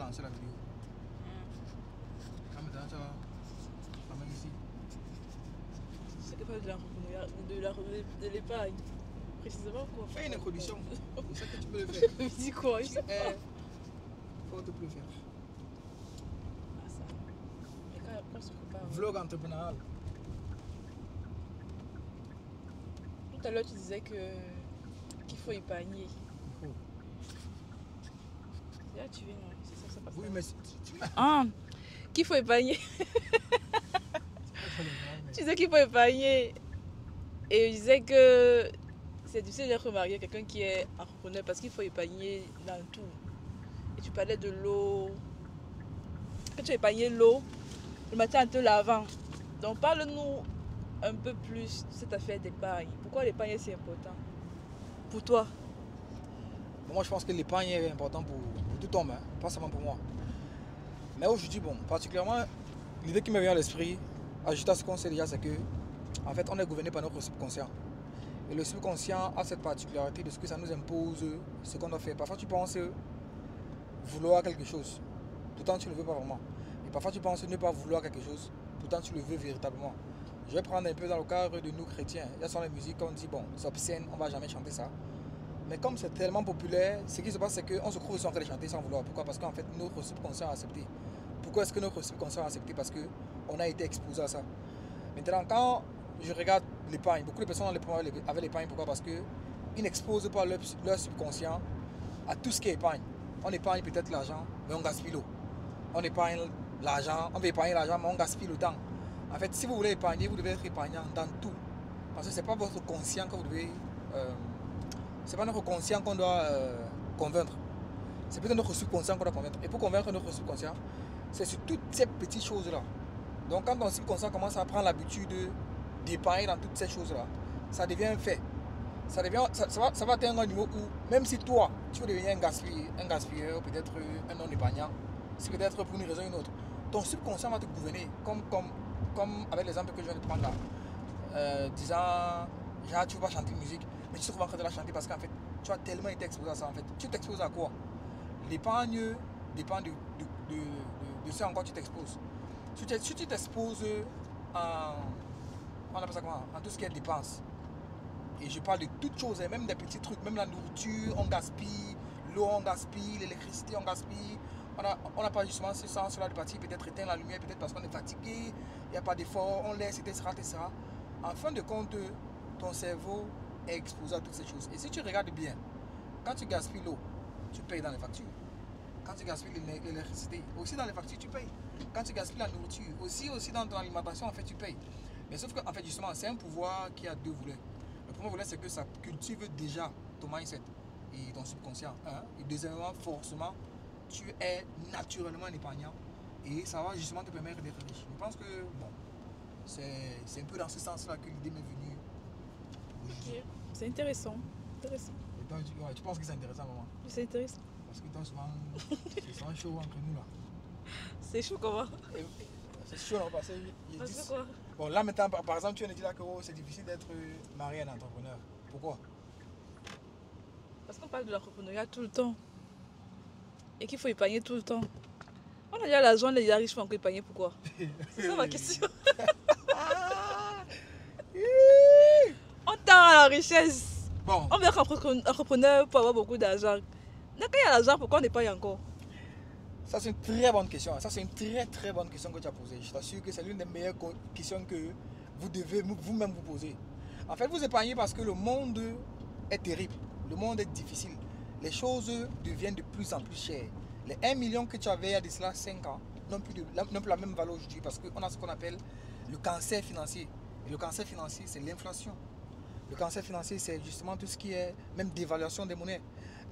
lancer la vidéo. Là maintenant, tu vois, la main ici. C'est que pas de l'épargne. Précisément quoi. Fais une introduction. C'est ça que tu peux le faire. Dis quoi? Je sais pas. Faut te plus faire. Ah ça. Mais quand se prépare. Vlog entrepreneurial. Tout à l'heure tu disais qu'il faut épargner. Il faut. Là tu viens là. C'est ça, ça passe. Oui, mais Ah, qu'il faut épargner. Tu disais qu'il faut épargner. Et je disais que c'est difficile d'être marié quelqu'un qui est entrepreneur parce qu'il faut épargner dans tout. Et tu parlais de l'eau. Que tu as épargné l'eau le matin en te lavant. Donc parle-nous un peu plus de cette affaire d'épargne. Pourquoi l'épargne est si important pour toi? moi, je pense que l'épargne est important pour tout homme, hein, pas seulement pour moi. Mais aujourd'hui, bon, particulièrement, l'idée qui me vient à l'esprit, ajouté à ce qu'on sait déjà, c'est que, en fait, on est gouverné par notre subconscient. Et le subconscient a cette particularité de ce que ça nous impose ce qu'on doit faire. Parfois, tu penses vouloir quelque chose, pourtant tu ne le veux pas vraiment. Et parfois, tu penses ne pas vouloir quelque chose, pourtant tu le veux véritablement. Je vais prendre un peu dans le cadre de nous chrétiens. Il y a sur la musique, on dit, bon, c'est obscène, on ne va jamais chanter ça. Mais comme c'est tellement populaire, ce qui se passe, c'est qu'on se trouve en train de chanter sans vouloir. Pourquoi? Parce qu'en fait, notre subconscient a accepté. Pourquoi est-ce que notre subconscient a accepté? Parce qu'on a été exposé à ça. Maintenant, quand je regarde l'épargne, beaucoup de personnes avaient l'épargne. Pourquoi? Parce qu'ils n'exposent pas leur subconscient à tout ce qui est épargne. On épargne peut-être l'argent, mais on gaspille l'eau. On épargne l'argent, on veut épargner l'argent, mais on gaspille le temps. En fait, si vous voulez épargner, vous devez être épargnant dans tout. Parce que ce n'est pas votre conscient que vous devez... c'est pas notre conscient qu'on doit convaincre. C'est plutôt notre subconscient qu'on doit convaincre. Et pour convaincre notre subconscient, c'est sur toutes ces petites choses-là. Donc quand ton subconscient commence à prendre l'habitude d'épargner dans toutes ces choses-là, ça devient un fait. Ça va atteindre un niveau où, même si toi, tu veux devenir un gaspilleur, peut-être un non-épargnant, c'est peut-être pour une raison ou une autre, ton subconscient va te gouverner, comme avec l'exemple que je viens de prendre là. Disant, genre, tu ne veux pas chanter une musique, mais tu te trouves en train de la chanter parce qu'en fait, tu as tellement été exposé à ça. En fait, tu t'exposes à quoi? L'épargne dépend de ce en quoi tu t'exposes. Si tu t'exposes on appelle ça comment? En tout ce qui est dépenses. Et je parle de toutes choses, même des petits trucs, même la nourriture, on gaspille, l'eau on gaspille, l'électricité on gaspille. On n'a pas justement ce sens-là de partir, peut-être éteindre la lumière, peut-être parce qu'on est fatigué, il n'y a pas d'effort, on laisse, etc., etc. En fin de compte, ton cerveau est exposé à toutes ces choses. Et si tu regardes bien, quand tu gaspilles l'eau, tu payes dans les factures. Quand tu gaspilles l'électricité, aussi dans les factures, tu payes. Quand tu gaspilles la nourriture, aussi dans ton alimentation, en fait, tu payes. Mais sauf qu'en fait, justement, c'est un pouvoir qui a deux volets. Le premier volet, c'est que ça cultive déjà ton mindset et ton subconscient. Hein? Et deuxièmement, forcément, tu es naturellement un épargnant. Et ça va justement te permettre d'être riche. Je pense que, bon, c'est un peu dans ce sens-là que l'idée m'est venue. Ok, c'est intéressant. Intéressant. Et toi, tu penses que c'est intéressant, maman? C'est intéressant. Parce que toi, souvent, c'est chaud entre nous, là. C'est chaud comment? C'est chaud, non? Parce que quoi? Bon, là, maintenant, par exemple, tu viens de dire là que c'est difficile d'être marié à un entrepreneur. Pourquoi? Parce qu'on parle de l'entrepreneuriat tout le temps. Et qu'il faut épargner tout le temps. On a déjà l'argent, les riches font encore épargner, pourquoi? C'est ça ma question. On tend à la richesse. Bon. On veut être entrepreneur pour avoir beaucoup d'argent. Donc quand il y a l'argent, pourquoi on épargne encore? Ça, c'est une très bonne question. Ça, c'est une très très bonne question que tu as posée. Je t'assure que c'est l'une des meilleures questions que vous devez vous-même vous poser. En fait, vous épargnez parce que le monde est terrible. Le monde est difficile. Les choses deviennent de plus en plus chères. Les 1 million que tu avais il y a de cela 5 ans n'ont plus la même valeur aujourd'hui parce qu'on a ce qu'on appelle le cancer financier. Et le cancer financier, c'est l'inflation. Le cancer financier, c'est justement tout ce qui est même dévaluation des monnaies.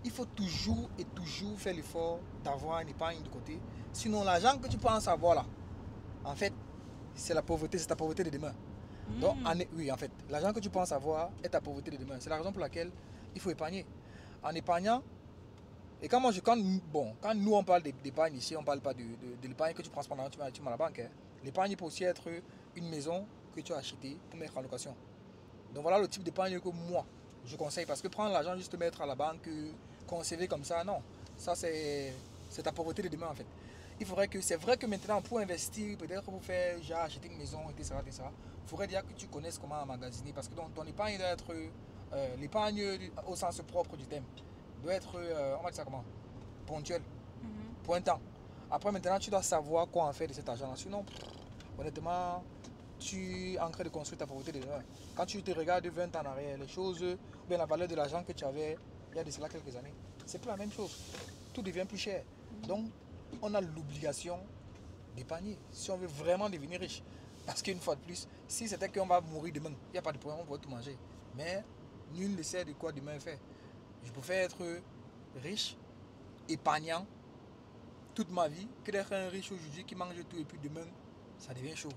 Il faut toujours et toujours faire l'effort d'avoir une épargne de côté. Sinon, l'argent que tu penses avoir là, en fait, c'est la pauvreté, c'est ta pauvreté de demain. Donc, oui, en fait, l'argent que tu penses avoir est ta pauvreté de demain. C'est la raison pour laquelle il faut épargner. En épargnant, et quand nous on parle d'épargne ici, on ne parle pas de l'épargne que tu prends pendant que tu vas à la banque. Hein. L'épargne peut aussi être une maison que tu as achetée pour mettre en location. Donc voilà le type d'épargne que moi, je conseille. Parce que prendre l'argent juste mettre à la banque, conserver comme ça, non. Ça, c'est C'est ta pauvreté de demain en fait. Il faudrait que, c'est vrai que maintenant pour investir, peut-être pour faire, genre acheter une maison, etc., etc., il faudrait déjà que tu connaisses comment emmagasiner parce que ton épargne doit être, l'épargne au sens propre du thème, doit être, on va dire ça comment, ponctuel, pour un temps. Après maintenant tu dois savoir quoi en faire de cet argent. Sinon, honnêtement, tu es en train de construire ta pauvreté de demain. Quand tu te regardes 20 ans en arrière, les choses, ou bien la valeur de l'argent que tu avais il y a de cela quelques années, c'est plus la même chose. Tout devient plus cher. Donc, on a l'obligation d'épargner si on veut vraiment devenir riche. Parce qu'une fois de plus, si c'était qu'on va mourir demain, il n'y a pas de problème, on va tout manger. Mais nul ne sait de quoi demain est fait. Je préfère être riche, épargnant toute ma vie, que d'être un riche aujourd'hui qui mange tout et puis demain, ça devient chaud.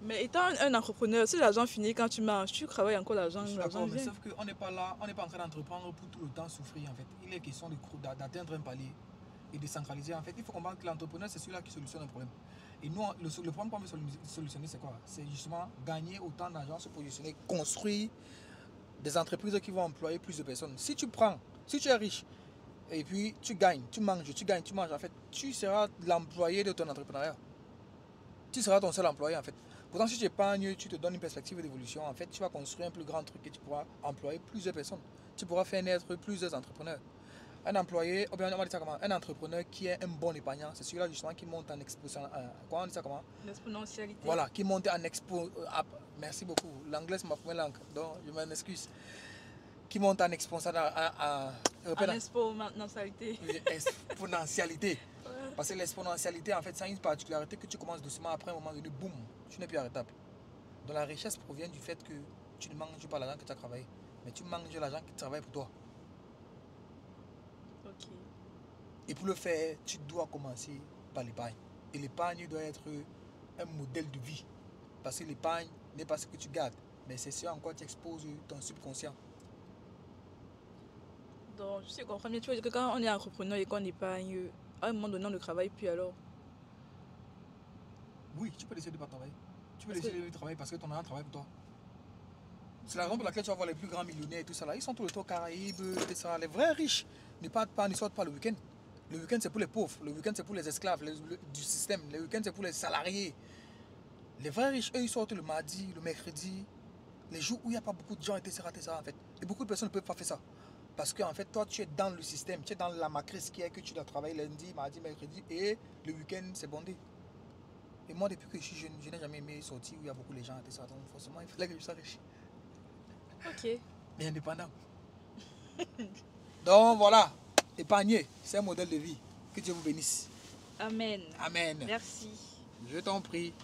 Mais étant un entrepreneur, si l'argent finit quand tu manges, tu travailles encore l'argent. Je suis d'accord, mais sauf qu'on n'est pas là, on n'est pas en train d'entreprendre pour tout le temps souffrir en fait. Il est question d'atteindre un palier et de centraliser en fait. Il faut comprendre que l'entrepreneur, c'est celui-là qui solutionne un problème. Et nous, le problème qu'on veut solutionner, c'est quoi? C'est justement gagner autant d'argent, se positionner, construire des entreprises qui vont employer plus de personnes. Si tu es riche, et puis tu gagnes, tu manges, en fait, tu seras l'employé de ton entrepreneuriat. Tu seras ton seul employé en fait. Pourtant, si tu épargnes, tu te donnes une perspective d'évolution. En fait, tu vas construire un plus grand truc et tu pourras employer plusieurs personnes. Tu pourras faire naître plusieurs entrepreneurs. Un employé, ou bien on va dire ça comment, un entrepreneur qui est un bon épargnant, c'est celui-là justement qui monte en exposition. Comment on dit ça comment? L'exponentialité. Voilà, qui monte en expo. Merci beaucoup. L'anglais c'est ma première langue, donc je m'en excuse. Qui monte en exponentialité. Exponentialité. Parce que l'exponentialité, en fait, c'est une particularité que tu commences doucement, après un moment donné, boum, tu n'es plus arrêtable. Donc la richesse provient du fait que tu ne manges pas l'argent que tu as travaillé, mais tu manges l'argent qui travaille pour toi. Ok. Et pour le faire, tu dois commencer par l'épargne. Et l'épargne doit être un modèle de vie. Parce que l'épargne n'est pas ce que tu gardes, mais c'est ce en quoi tu exposes ton subconscient. Donc, je sais comprendre bien. Tu veux dire que quand on est entrepreneur et qu'on épargne, à un moment donné, on ne travaille plus alors? Oui, tu peux décider de ne pas travailler. Tu peux décider de travailler parce que ton argent travaille pour toi. C'est la raison pour laquelle tu vas voir les plus grands millionnaires et tout ça là. Ils sont tout le temps aux Caraïbes, et ça. Les vrais riches ne sortent pas le week-end. Le week-end c'est pour les pauvres. Le week-end c'est pour les esclaves du système. Le week-end c'est pour les salariés. Les vrais riches, eux, ils sortent le mardi, le mercredi, les jours où il n'y a pas beaucoup de gens, etc., etc. En fait. Et beaucoup de personnes ne peuvent pas faire ça. Parce que en fait, toi, tu es dans le système, tu es dans la matrice qui est que tu dois travailler lundi, mardi, mercredi et le week-end, c'est bondé. Et moi, depuis que je suis jeune, je n'ai jamais aimé sortir où il y a beaucoup de gens, etc. Donc forcément, il fallait que je sois riche. Ok. Mais indépendant. Donc voilà, épargner, c'est un modèle de vie. Que Dieu vous bénisse. Amen. Amen. Merci. Je t'en prie.